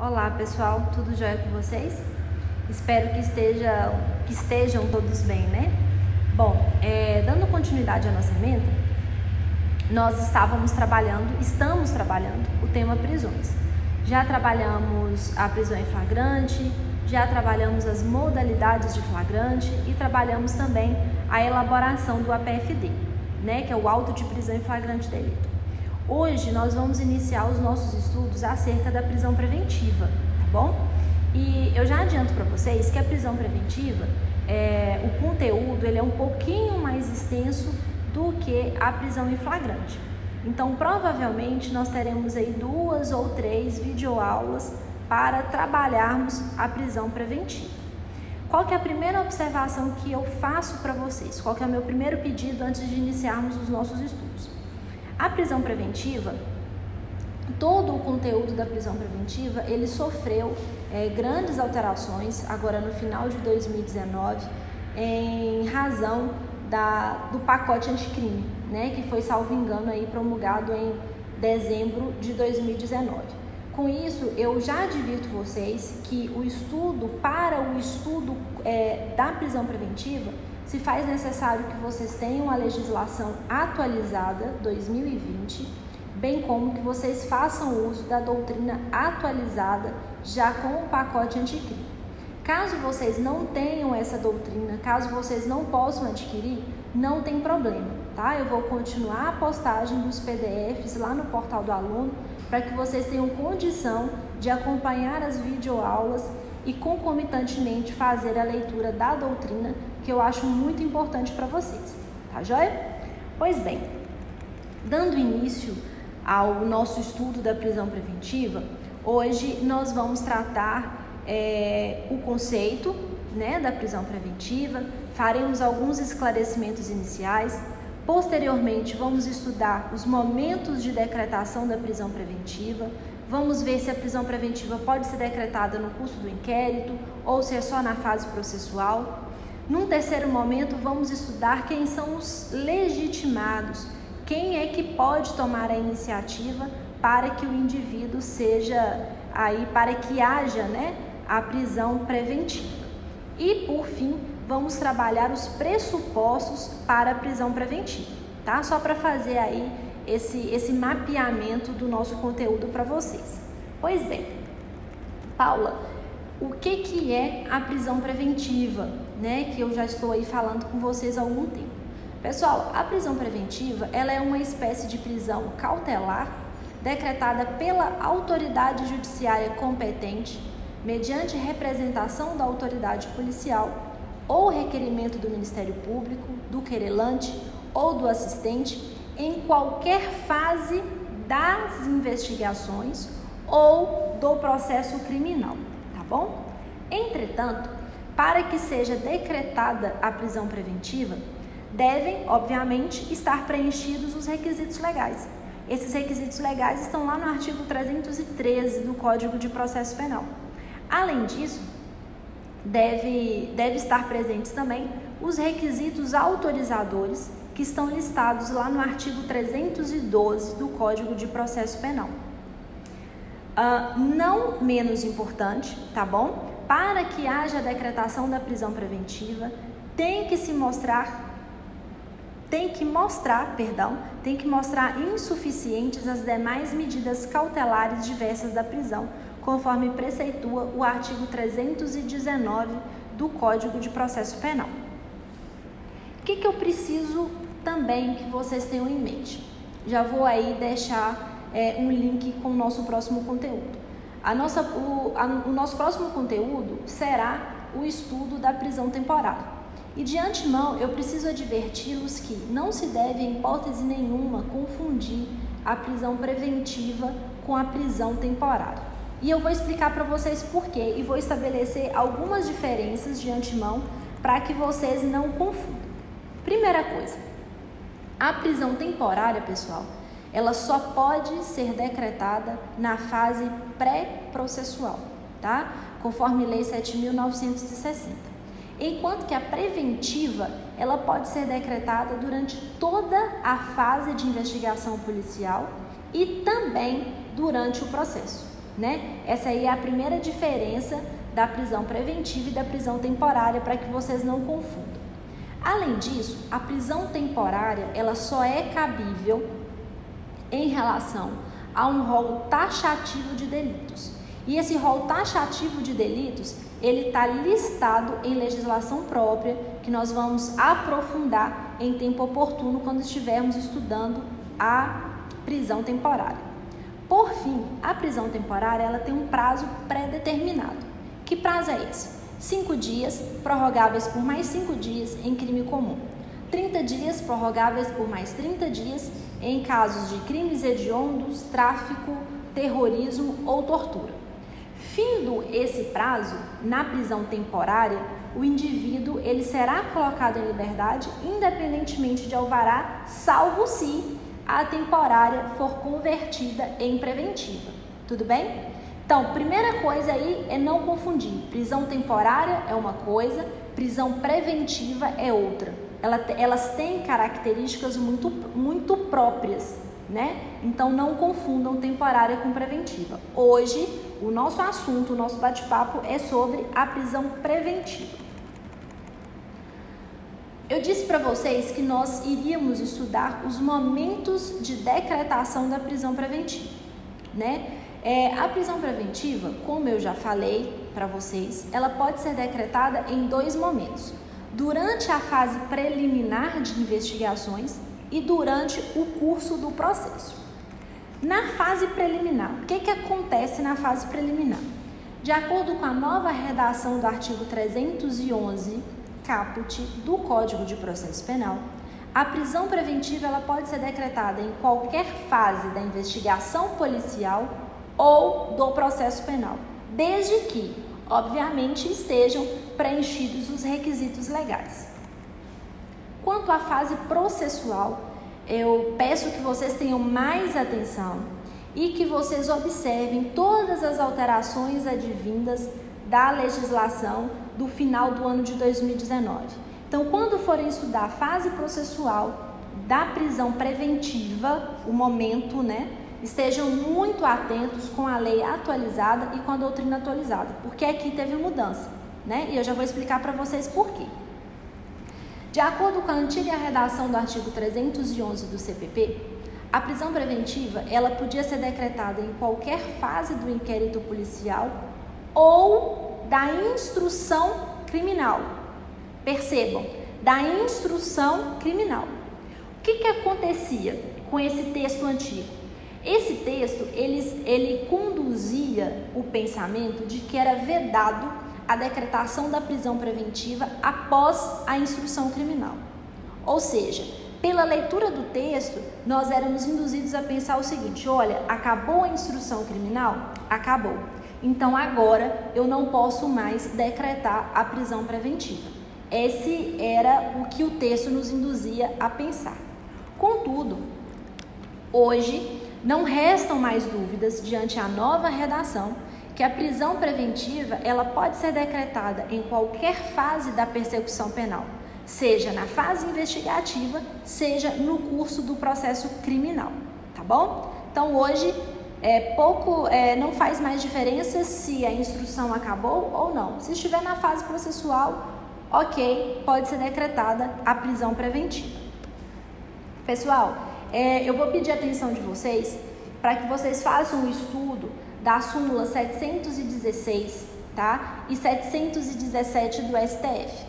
Olá pessoal, tudo jóia com vocês? Espero que estejam todos bem, né? Bom, dando continuidade à nossa emenda, nós estamos trabalhando o tema prisões. Já trabalhamos a prisão em flagrante, já trabalhamos as modalidades de flagrante e trabalhamos também a elaboração do APFD, né? Que é o auto de prisão em flagrante delito. Hoje nós vamos iniciar os nossos estudos acerca da prisão preventiva, tá bom? E eu já adianto para vocês que a prisão preventiva, o conteúdo ele é um pouquinho mais extenso do que a prisão em flagrante. Então, provavelmente nós teremos aí 2 ou 3 videoaulas para trabalharmos a prisão preventiva. Qual que é a primeira observação que eu faço para vocês? Qual que é o meu primeiro pedido antes de iniciarmos os nossos estudos? A prisão preventiva, todo o conteúdo da prisão preventiva, ele sofreu grandes alterações agora no final de 2019, em razão do pacote anticrime, né, que foi, salvo engano, aí, promulgado em dezembro de 2019. Com isso, eu já advirto vocês que o estudo da prisão preventiva se faz necessário que vocês tenham a legislação atualizada 2020, bem como que vocês façam uso da doutrina atualizada já com o pacote anticrime. Caso vocês não tenham essa doutrina, caso vocês não possam adquirir, não tem problema, tá? Eu vou continuar a postagem dos PDFs lá no portal do aluno para que vocês tenham condição de acompanhar as videoaulas e concomitantemente fazer a leitura da doutrina, que eu acho muito importante para vocês, tá joia? Pois bem, dando início ao nosso estudo da prisão preventiva, hoje nós vamos tratar o conceito, né, da prisão preventiva, faremos alguns esclarecimentos iniciais, posteriormente vamos estudar os momentos de decretação da prisão preventiva, vamos ver se a prisão preventiva pode ser decretada no curso do inquérito ou se é só na fase processual. Num terceiro momento, vamos estudar quem são os legitimados, quem é que pode tomar a iniciativa para que o indivíduo para que haja, né, a prisão preventiva. E, por fim, vamos trabalhar os pressupostos para a prisão preventiva, tá? Só para fazer aí esse mapeamento do nosso conteúdo para vocês. Pois bem, Paula, o que é a prisão preventiva, né? Que eu já estou aí falando com vocês há algum tempo. Pessoal, a prisão preventiva, ela é uma espécie de prisão cautelar decretada pela autoridade judiciária competente mediante representação da autoridade policial ou requerimento do Ministério Público, do querelante ou do assistente em qualquer fase das investigações ou do processo criminal, tá bom? Entretanto, para que seja decretada a prisão preventiva, devem, obviamente, estar preenchidos os requisitos legais. Esses requisitos legais estão lá no artigo 313 do Código de Processo Penal. Além disso, deve estar presentes também os requisitos autorizadores que estão listados lá no artigo 312 do Código de Processo Penal. Não menos importante, tá bom? Para que haja a decretação da prisão preventiva, tem que mostrar insuficientes as demais medidas cautelares diversas da prisão, conforme preceitua o artigo 319 do Código de Processo Penal. O que eu preciso também que vocês tenham em mente? Já vou aí deixar um link com o nosso próximo conteúdo. O nosso próximo conteúdo será o estudo da prisão temporária. E de antemão eu preciso adverti-los que não se deve, em hipótese nenhuma, confundir a prisão preventiva com a prisão temporária. E eu vou explicar para vocês por quê e vou estabelecer algumas diferenças de antemão para que vocês não confundam. Primeira coisa, a prisão temporária, pessoal, ela só pode ser decretada na fase pré-processual, tá? Conforme Lei 7.960. Enquanto que a preventiva, ela pode ser decretada durante toda a fase de investigação policial e também durante o processo. né? Essa aí é a primeira diferença da prisão preventiva e da prisão temporária, para que vocês não confundam. Além disso, a prisão temporária, ela só é cabível em relação a um rol taxativo de delitos. E esse rol taxativo de delitos, ele está listado em legislação própria, que nós vamos aprofundar em tempo oportuno quando estivermos estudando a prisão temporária. Por fim, a prisão temporária, ela tem um prazo pré-determinado. Que prazo é esse? 5 dias, prorrogáveis por mais 5 dias em crime comum. 30 dias, prorrogáveis por mais 30 dias em casos de crimes hediondos, tráfico, terrorismo ou tortura. Findo esse prazo, na prisão temporária, o indivíduo ele será colocado em liberdade independentemente de alvará, salvo se a temporária for convertida em preventiva. Tudo bem? Então, primeira coisa aí é não confundir. Prisão temporária é uma coisa, prisão preventiva é outra. Elas têm características muito próprias, né? Então, não confundam temporária com preventiva. Hoje, o nosso assunto, o nosso bate-papo é sobre a prisão preventiva. Eu disse para vocês que nós iríamos estudar os momentos de decretação da prisão preventiva, né? A prisão preventiva, como eu já falei para vocês, ela pode ser decretada em 2 momentos. Durante a fase preliminar de investigações e durante o curso do processo. Na fase preliminar, o que acontece na fase preliminar? De acordo com a nova redação do artigo 311, caput do Código de Processo Penal, a prisão preventiva ela pode ser decretada em qualquer fase da investigação policial ou do processo penal, desde que, obviamente, estejam preenchidos os requisitos legais. Quanto à fase processual, eu peço que vocês tenham mais atenção e que vocês observem todas as alterações advindas da legislação do final do ano de 2019. Então, quando forem estudar a fase processual da prisão preventiva, o momento, né? Estejam muito atentos com a lei atualizada e com a doutrina atualizada, porque aqui teve mudança, né? E eu já vou explicar para vocês por quê. De acordo com a antiga redação do artigo 311 do CPP, a prisão preventiva ela podia ser decretada em qualquer fase do inquérito policial ou da instrução criminal. Percebam, da instrução criminal. O que acontecia com esse texto antigo? Esse texto, ele conduzia o pensamento de que era vedado a decretação da prisão preventiva após a instrução criminal. Ou seja, pela leitura do texto, nós éramos induzidos a pensar o seguinte: olha, acabou a instrução criminal? Acabou. Então agora eu não posso mais decretar a prisão preventiva. Esse era o que o texto nos induzia a pensar. Contudo, hoje não restam mais dúvidas diante a nova redação que a prisão preventiva ela pode ser decretada em qualquer fase da persecução penal, seja na fase investigativa, seja no curso do processo criminal, tá bom? Então hoje não faz mais diferença se a instrução acabou ou não. Se estiver na fase processual, ok, pode ser decretada a prisão preventiva. Pessoal, eu vou pedir a atenção de vocês para que vocês façam um estudo da súmula 716, tá? E 717 do STF.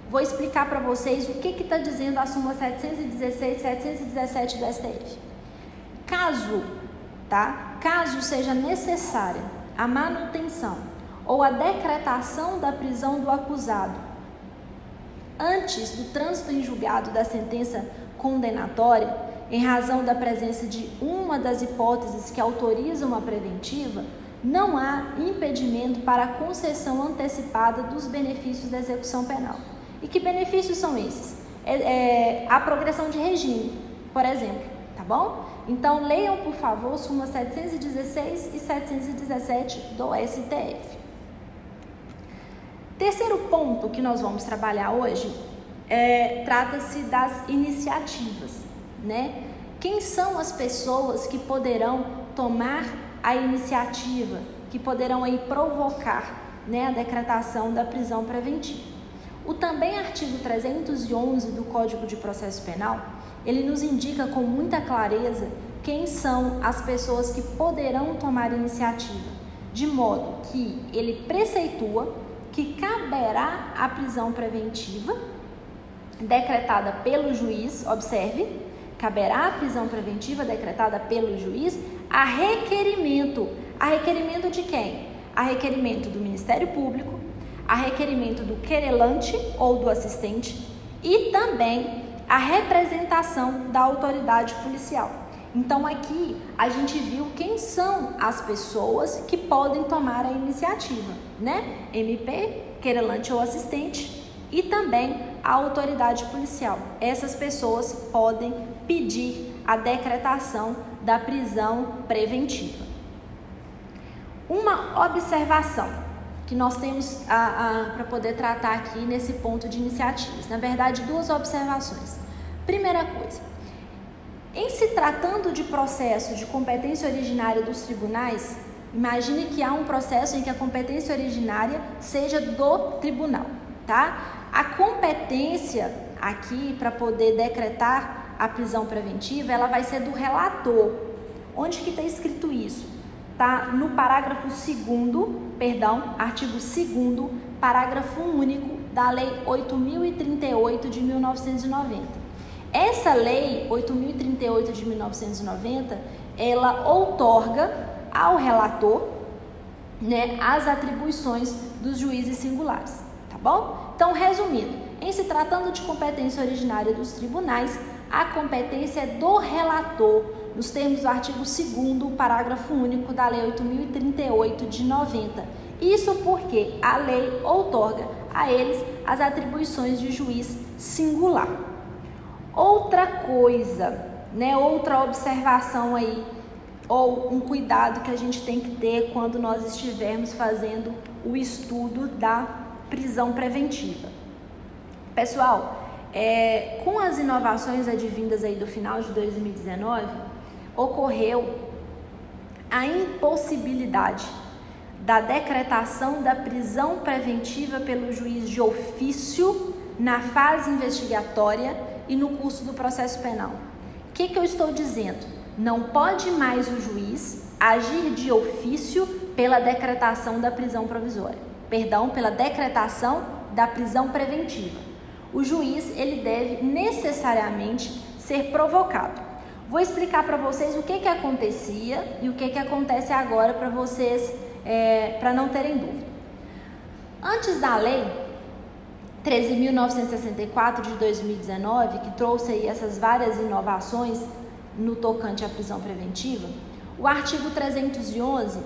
Vou explicar para vocês o que está dizendo a súmula 716 e 717 do STF. Caso seja necessária a manutenção ou a decretação da prisão do acusado antes do trânsito em julgado da sentença condenatória, em razão da presença de uma das hipóteses que autorizam a preventiva, não há impedimento para a concessão antecipada dos benefícios da execução penal. E que benefícios são esses? A progressão de regime, por exemplo, tá bom? Então, leiam, por favor, súmula 716 e 717 do STF. Terceiro ponto que nós vamos trabalhar hoje trata-se das iniciativas, né? Quem são as pessoas que poderão tomar a iniciativa, que poderão aí provocar, né, a decretação da prisão preventiva. O também artigo 311 do Código de Processo Penal, ele nos indica com muita clareza quem são as pessoas que poderão tomar iniciativa, de modo que ele preceitua que caberá a prisão preventiva decretada pelo juiz, observe, caberá a prisão preventiva decretada pelo juiz a requerimento. A requerimento de quem? A requerimento do Ministério Público, a requerimento do querelante ou do assistente e também a representação da autoridade policial. Então aqui a gente viu quem são as pessoas que podem tomar a iniciativa, né? MP, querelante ou assistente e também a autoridade policial. Essas pessoas podem pedir a decretação da prisão preventiva. Uma observação que nós temos para poder tratar aqui nesse ponto de iniciativas. Na verdade, duas observações. Primeira coisa, em se tratando de processo de competência originária dos tribunais, imagine que há um processo em que a competência originária seja do tribunal, tá? A competência aqui para poder decretar a prisão preventiva, ela vai ser do relator. Onde que está escrito isso? Tá no parágrafo 2º, artigo 2º, parágrafo único da Lei 8.038 de 1990. Essa Lei 8.038 de 1990, ela outorga ao relator, né, as atribuições dos juízes singulares, tá bom? Então, resumindo, em se tratando de competência originária dos tribunais, a competência é do relator, nos termos do artigo 2º, parágrafo único da Lei 8.038 de 90. Isso porque a lei outorga a eles as atribuições de juiz singular. Outra coisa, né, outra observação aí, ou um cuidado que a gente tem que ter quando nós estivermos fazendo o estudo da prisão preventiva. Pessoal, com as inovações advindas aí do final de 2019, ocorreu a impossibilidade da decretação da prisão preventiva pelo juiz de ofício na fase investigatória e no curso do processo penal. O que eu estou dizendo? Não pode mais o juiz agir de ofício pela decretação da prisão provisória. Pela decretação da prisão preventiva. O juiz, ele deve necessariamente ser provocado. Vou explicar para vocês o que acontecia e o que acontece agora para vocês, para não terem dúvida. Antes da lei 13.964 de 2019, que trouxe aí essas várias inovações no tocante à prisão preventiva, o artigo 311,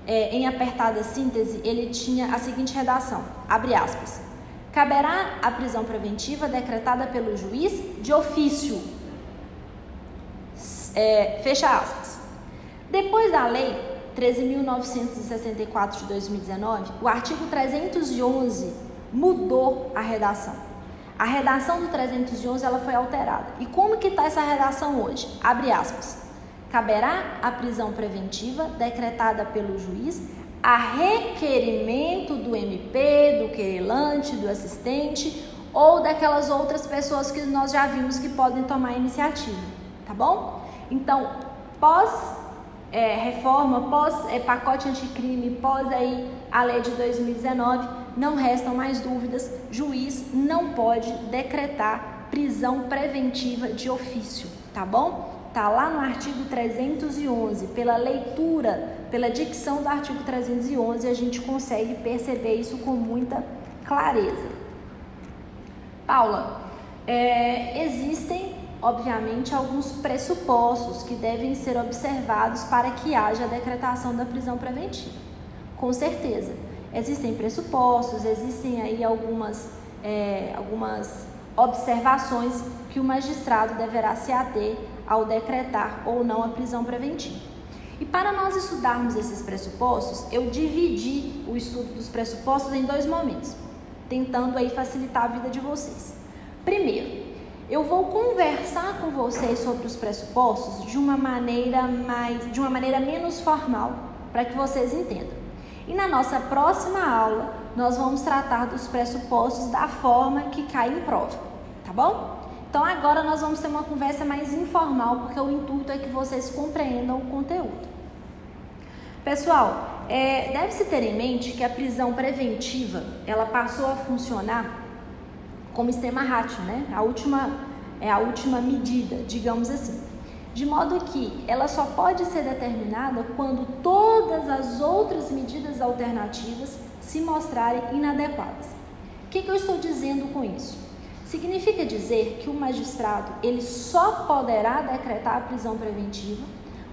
em apertada síntese, ele tinha a seguinte redação, abre aspas, caberá a prisão preventiva decretada pelo juiz de ofício, fecha aspas. Depois da lei 13.964 de 2019, o artigo 311 mudou a redação. A redação do 311 ela foi alterada. E como que está essa redação hoje? Abre aspas. Caberá a prisão preventiva decretada pelo juiz a requerimento do MP, do querelante, do assistente ou daquelas outras pessoas que nós já vimos que podem tomar iniciativa, tá bom? Então, pós-reforma, pós-pacote anticrime, pós aí a lei de 2019, não restam mais dúvidas, juiz não pode decretar prisão preventiva de ofício, tá bom? Tá lá no artigo 311, pela leitura, pela dicção do artigo 311, a gente consegue perceber isso com muita clareza. Paula, existem, obviamente, alguns pressupostos que devem ser observados para que haja a decretação da prisão preventiva. Com certeza, existem pressupostos, existem aí algumas observações que o magistrado deverá se ater ao decretar ou não a prisão preventiva. E para nós estudarmos esses pressupostos, eu dividi o estudo dos pressupostos em dois momentos, tentando aí facilitar a vida de vocês. Primeiro, eu vou conversar com vocês sobre os pressupostos de uma maneira menos formal, para que vocês entendam. E na nossa próxima aula, nós vamos tratar dos pressupostos da forma que cai em prova, tá bom? Então agora nós vamos ter uma conversa mais informal, porque o intuito é que vocês compreendam o conteúdo. Pessoal, deve-se ter em mente que a prisão preventiva, ela passou a funcionar como extrema ratio, né? A última medida, digamos assim. De modo que ela só pode ser determinada quando todas as outras medidas alternativas se mostrarem inadequadas. O que eu estou dizendo com isso? Significa dizer que o magistrado ele só poderá decretar a prisão preventiva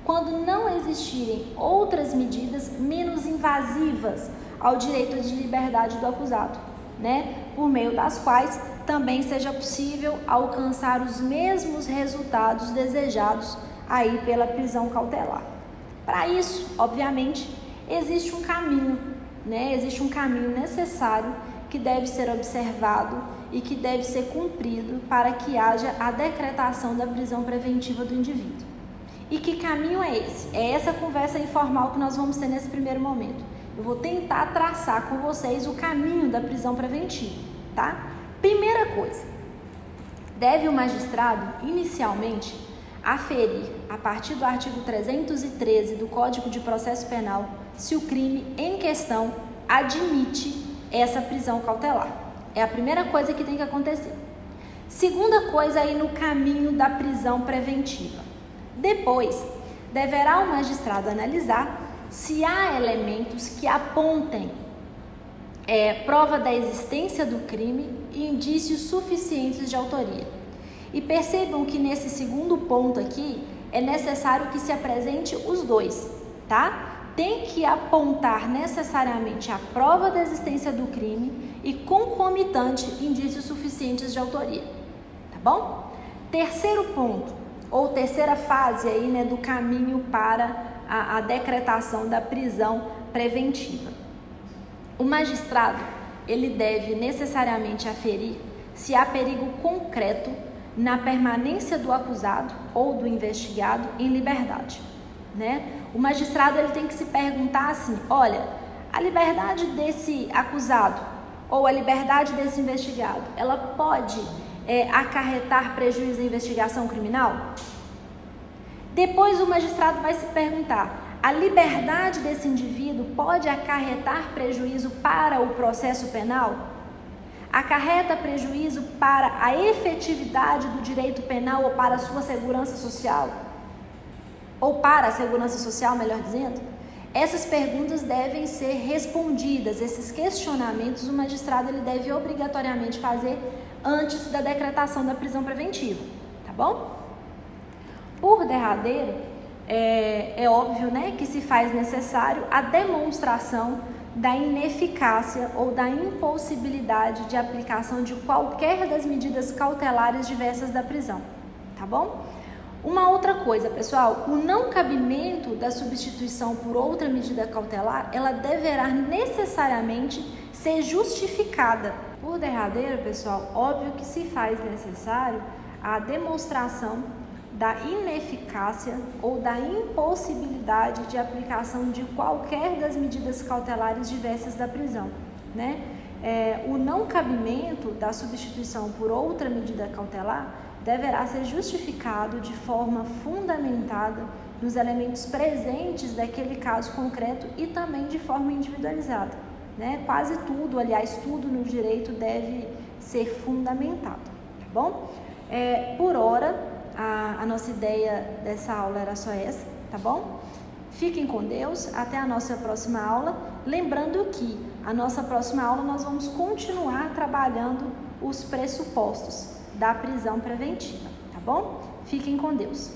quando não existirem outras medidas menos invasivas ao direito de liberdade do acusado, né? Por meio das quais também seja possível alcançar os mesmos resultados desejados aí pela prisão cautelar. Para isso, obviamente, existe um caminho, né? Existe um caminho necessário que deve ser observado e que deve ser cumprido para que haja a decretação da prisão preventiva do indivíduo. E que caminho é esse? É essa conversa informal que nós vamos ter nesse primeiro momento. Eu vou tentar traçar com vocês o caminho da prisão preventiva, tá? Primeira coisa, deve o magistrado, inicialmente, aferir, a partir do artigo 313 do Código de Processo Penal, se o crime em questão admite essa prisão cautelar. É a primeira coisa que tem que acontecer. Segunda coisa aí no caminho da prisão preventiva. Depois, deverá o magistrado analisar se há elementos que apontem prova da existência do crime e indícios suficientes de autoria. E percebam que nesse segundo ponto aqui, é necessário que se apresente os dois, tá? Tem que apontar necessariamente a prova da existência do crime e concomitante indícios suficientes de autoria, tá bom? Terceiro ponto, ou terceira fase aí, né, do caminho para a decretação da prisão preventiva. O magistrado, ele deve necessariamente aferir se há perigo concreto na permanência do acusado ou do investigado em liberdade, né? O magistrado ele tem que se perguntar assim, olha, a liberdade desse acusado ou a liberdade desse investigado, ela pode acarretar prejuízo à investigação criminal? Depois o magistrado vai se perguntar, a liberdade desse indivíduo pode acarretar prejuízo para o processo penal? Acarreta prejuízo para a efetividade do direito penal ou para a sua segurança social? Ou para a segurança social, melhor dizendo? Essas perguntas devem ser respondidas, esses questionamentos o magistrado ele deve obrigatoriamente fazer antes da decretação da prisão preventiva, tá bom? Por derradeiro, é óbvio, né, que se faz necessário a demonstração da ineficácia ou da impossibilidade de aplicação de qualquer das medidas cautelares diversas da prisão, tá bom? Uma outra coisa, pessoal, o não cabimento da substituição por outra medida cautelar, ela deverá necessariamente ser justificada. Por derradeiro, pessoal, óbvio que se faz necessário a demonstração da ineficácia ou da impossibilidade de aplicação de qualquer das medidas cautelares diversas da prisão, né? O não cabimento da substituição por outra medida cautelar deverá ser justificado de forma fundamentada nos elementos presentes daquele caso concreto e também de forma individualizada, né? Quase tudo, aliás, tudo no direito deve ser fundamentado, tá bom? Por hora, a nossa ideia dessa aula era só essa, tá bom? Fiquem com Deus, até a nossa próxima aula. Lembrando que a nossa próxima aula nós vamos continuar trabalhando os pressupostos da prisão preventiva, tá bom? Fiquem com Deus.